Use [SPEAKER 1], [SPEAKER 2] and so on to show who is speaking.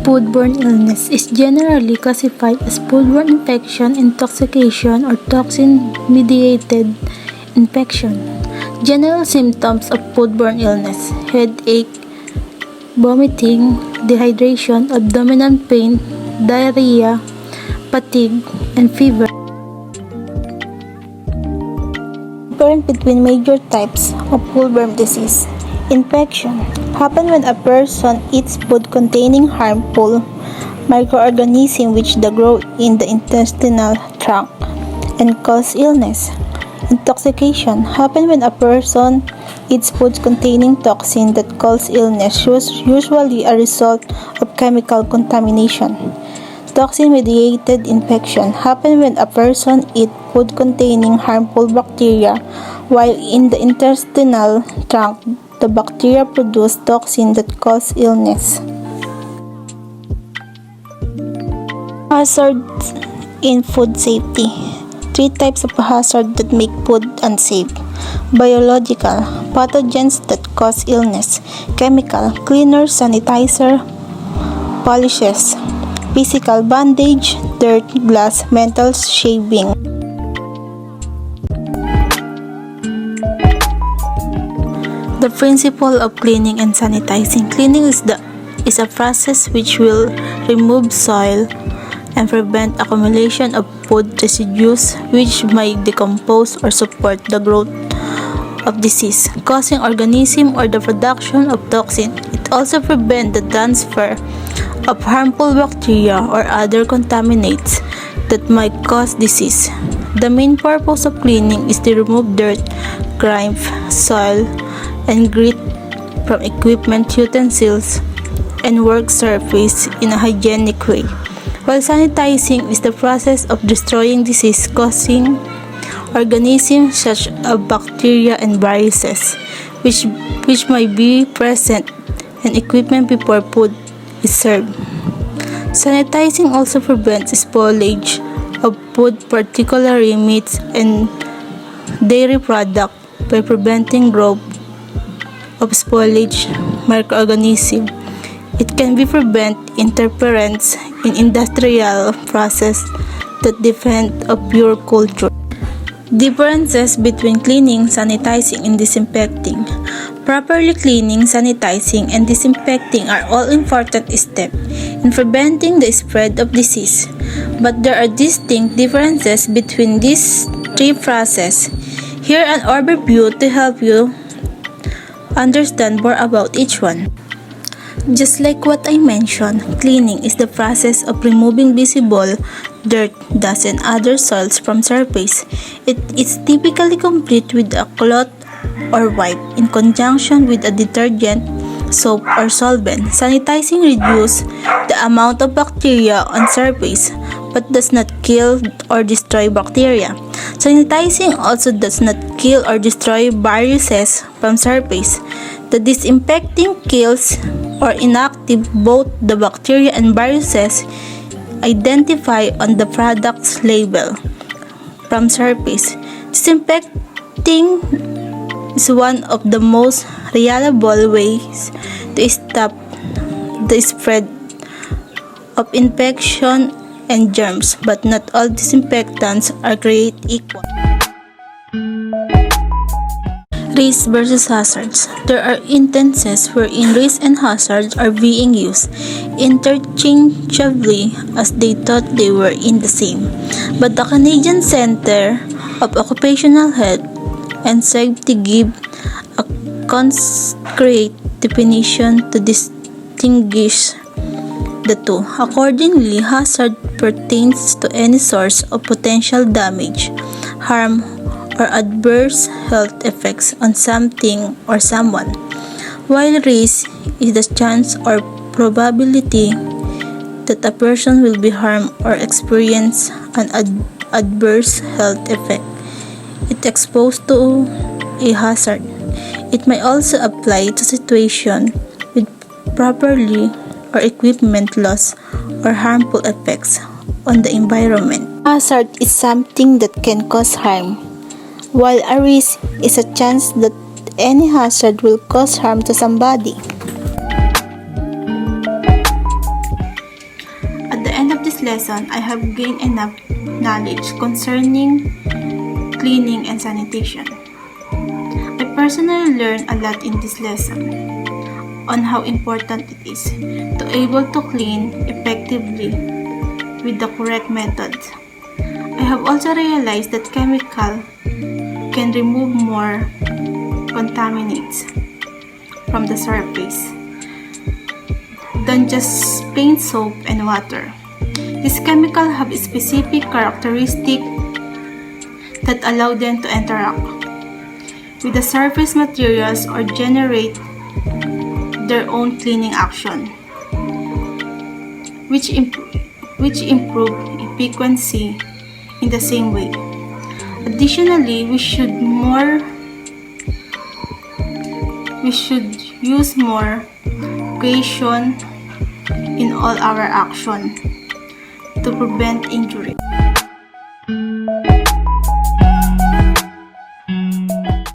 [SPEAKER 1] Foodborne illness is generally classified as foodborne infection, intoxication, or toxin-mediated infection. General symptoms of foodborne illness: headache, vomiting, dehydration, abdominal pain, diarrhea, fatigue, and fever. Difference between major types of foodborne disease. Infection happen when a person eats food containing harmful microorganisms which grow in the intestinal tract and cause illness. Intoxication happen when a person eats foods containing toxins that cause illness, usually a result of chemical contamination. Toxin-mediated infection happen when a person eats food containing harmful bacteria while in the intestinal tract. The bacteria produce toxins that cause illness. Hazards in food safety. 3 types of hazards that make food unsafe. Biological, pathogens that cause illness. Chemical, cleaner, sanitizer, polishes. Physical, bandage, dirt, glass, metal shaving. The principle of cleaning and sanitizing. Cleaning is a process which will remove soil and prevent accumulation of food residues which may decompose or support the growth of disease, causing organism or the production of toxin. It also prevents the transfer of harmful bacteria or other contaminants that might cause disease. The main purpose of cleaning is to remove dirt, grime, soil, and grit from equipment, utensils, and work surface in a hygienic way, while sanitizing is the process of destroying disease-causing organisms such as bacteria and viruses, which might be present in equipment before food is served. Sanitizing also prevents spoilage of food, particularly meats and dairy products, by preventing growth of spoilage microorganisms. It can be prevent interference in industrial process that depend on pure culture. Differences between cleaning, sanitizing, and disinfecting. Properly cleaning, sanitizing, and disinfecting are all important steps in preventing the spread of disease. But there are distinct differences between these 3 processes. Here an overview to help you understand more about each one. Just like what I mentioned, cleaning is the process of removing visible dirt, dust, and other soils from surface. It is typically complete with a cloth or wipe in conjunction with a detergent, soap, or solvent. Sanitizing reduces the amount of bacteria on surface but does not kill or destroy bacteria. Sanitizing also does not kill or destroy viruses from surface. The disinfecting kills or inactive both the bacteria and viruses identified on the product's label from surface. Disinfecting is one of the most reliable ways to stop the spread of infection and germs, but not all disinfectants are created equal. Risk versus hazards. There are instances wherein risk and hazards are being used interchangeably as they thought they were in the same. But the Canadian Centre of Occupational Health and Safety give a concrete definition to distinguish the two. Accordingly, hazard pertains to any source of potential damage, harm, or adverse health effects on something or someone, while risk is the chance or probability that a person will be harmed or experience an adverse health effect if exposed to a hazard. It may also apply to situations with property or equipment loss or harmful effects on the environment. Hazard is something that can cause harm, while a risk is a chance that any hazard will cause harm to somebody. lesson, I have gained enough knowledge concerning cleaning and sanitation. I personally learned a lot in this lesson on how important it is to able to clean effectively with the correct methods. I have also realized that chemical can remove more contaminants from the surface than just plain soap and water. These chemicals have specific characteristics that allow them to interact with the surface materials or generate their own cleaning action, which improve efficiency in the same way. Additionally, we should use more caution in all our action to prevent injury.